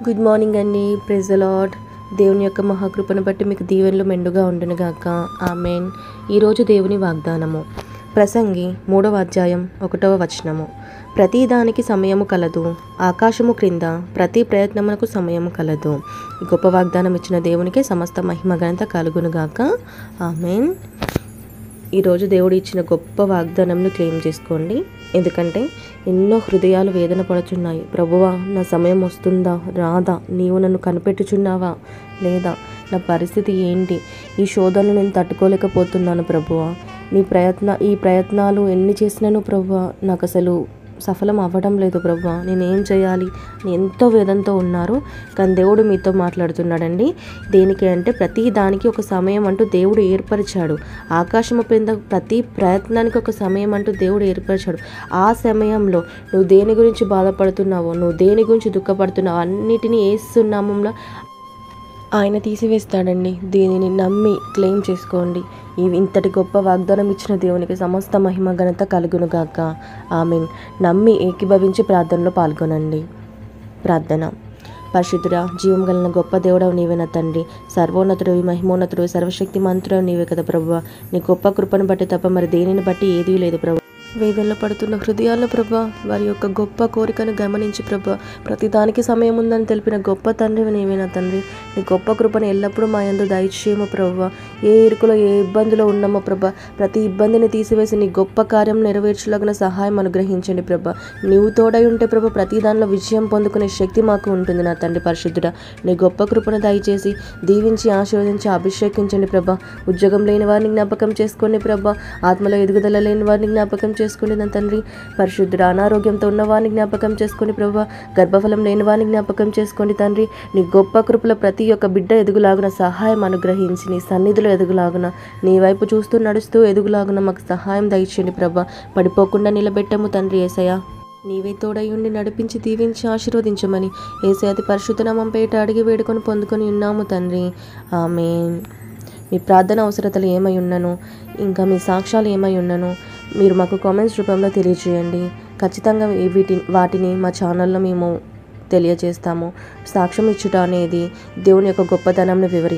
Good morning అండి. Praise the Lord. దేవుని యొక్క మహాకృపను బట్టి మీకు దీవెనలు మెండుగా ఉండునుగాక. ఆమేన్. ఈరోజు దేవుని వాగ్దానము ప్రసంగి 3వ అధ్యాయం 1వ వచనము. ప్రతి దానికి సమయము కలదు, ఆకాశము క్రింద ప్రతి ప్రయత్నమునకు సమయము కలదు. ఈ గొప్ప వాగ్దానం ఇచ్చిన దేవునికి సమస్త మహిమ ఘనత కలుగునుగాక. ఆమేన్. ఈరోజు దేవుడు ఇచ్చిన గొప్ప వాగ్దానంను క్లెయిమ్ చేసుకోండి. ఎందుకంటే ఎన్నో హృదయాలు వేదన పడుచున్నాయి. ప్రభువా, నా సమయం వస్తుందా రాదా, నీవు నన్ను కనిపెట్టుచున్నావా లేదా, నా పరిస్థితి ఏంటి, ఈ శోధనలు నేను తట్టుకోలేకపోతున్నాను ప్రభువా, ఈ ప్రయత్నాలు ఎన్ని చేసినాను ప్రభువా, నాకు అసలు సఫలం అవ్వడం లేదు ప్రభువా, నేనేం చేయాలి అని ఎంతో వేదనతో ఉన్నారు. కానీ దేవుడు మీతో మాట్లాడుతున్నాడండి. దేనికి అంటే ప్రతి దానికి ఒక సమయం అంటూ దేవుడు ఏర్పరిచాడు. ఆకాశము కింద ప్రతి ప్రయత్నానికి ఒక సమయం అంటూ దేవుడు ఏర్పరిచాడు. ఆ సమయంలో నువ్వు దేని గురించి బాధపడుతున్నావో, నువ్వు దేని గురించి దుఃఖపడుతున్నావో అన్నిటినీ యేసు నామములో ఆయన తీసివేస్తాడండి. దీనిని నమ్మి క్లెయిమ్ చేసుకోండి. ఇంతటి గొప్ప వాగ్దానం ఇచ్చిన దేవునికి సమస్త మహిమ ఘనత కలుగునుగాక. ఆమేన్. నమ్మి ఏకీభవించి ప్రార్థనలో పాల్గొనండి. ప్రార్థన. పరిశుద్ధుడా, జీవం కలిగిన గొప్ప దేవుడవు నీవే నా తండ్రి. సర్వోన్నతుడు, మహిమోన్నతుడు, సర్వశక్తి మంత్రుడు నీవే కదా ప్రభువా. నీ గొప్ప కృపను బట్టి తప్ప మరి దేనిని బట్టి ఏదీ లేదు ప్రభు. వేదనలో పడుతున్న హృదయాల్లో ప్రభా, వారి యొక్క గొప్ప కోరికను గమనించి ప్రభా, ప్రతిదానికి సమయం ఉందని తెలిపిన గొప్ప తండ్రివి నీవే నా తండ్రి. నీ గొప్ప కృపను ఎల్లప్పుడూ మా యందు దయచేయము ప్రభా. ఏ ఇరుకులో ఏ ఇబ్బందిలో ఉన్నామో ప్రభా, ప్రతి ఇబ్బందిని తీసివేసి నీ గొప్ప కార్యం నెరవేర్చలాగిన సహాయం అనుగ్రహించండి ప్రభా. నీవు తోడై ఉంటే ప్రభా, ప్రతి దానిలో విజయం పొందుకునే శక్తి మాకు ఉంటుంది నా తండ్రి పరిశుద్ధుడా. నీ గొప్ప కృపను దయచేసి దీవించి ఆశీర్వదించి అభిషేకించండి ప్రభా. ఉద్యోగం లేని వారిని జ్ఞాపకం చేసుకోండి ప్రభా. ఆత్మలో ఎదుగుదల లేని వారిని జ్ఞాపకం చేసుకోండి నా తండ్రి పరిశుద్ధుడు. అనారోగ్యంతో ఉన్న వారిని జ్ఞాపకం చేసుకోండి ప్రభా. గర్భఫలం లేని వారిని జ్ఞాపకం చేసుకోండి తండ్రి. నీ గొప్ప కృపలో ప్రతి ఒక్క బిడ్డ ఎదుగులాగున సహాయం అనుగ్రహించి, నీ సన్నిధిలో ఎదుగులాగున, నీ వైపు చూస్తూ నడుస్తూ ఎదుగులాగున మాకు సహాయం దయచేయండి ప్రభా. పడిపోకుండా నిలబెట్టము తండ్రి యేసయ్య. నీవే తోడై ఉండి నడిపించి దీవించి ఆశీర్వదించమని యేసయ్య అతి పరిశుద్ధ నామం పేట అడిగి వేడుకొని పొందుకొని ఉన్నాము తండ్రి. ఆమేన్. మీ ప్రార్థన అవసరతలు ఏమై ఉన్నను, ఇంకా మీ సాక్ష్యాలు ఏమై ఉన్నను మీరు మాకు కామెంట్స్ రూపంలో తెలియజేయండి. ఖచ్చితంగా వాటిని మా ఛానల్లో మేము తెలియజేస్తాము. సాక్ష్యం ఇచ్చుట అనేది దేవుని యొక్క గొప్పతనంను వివరించు.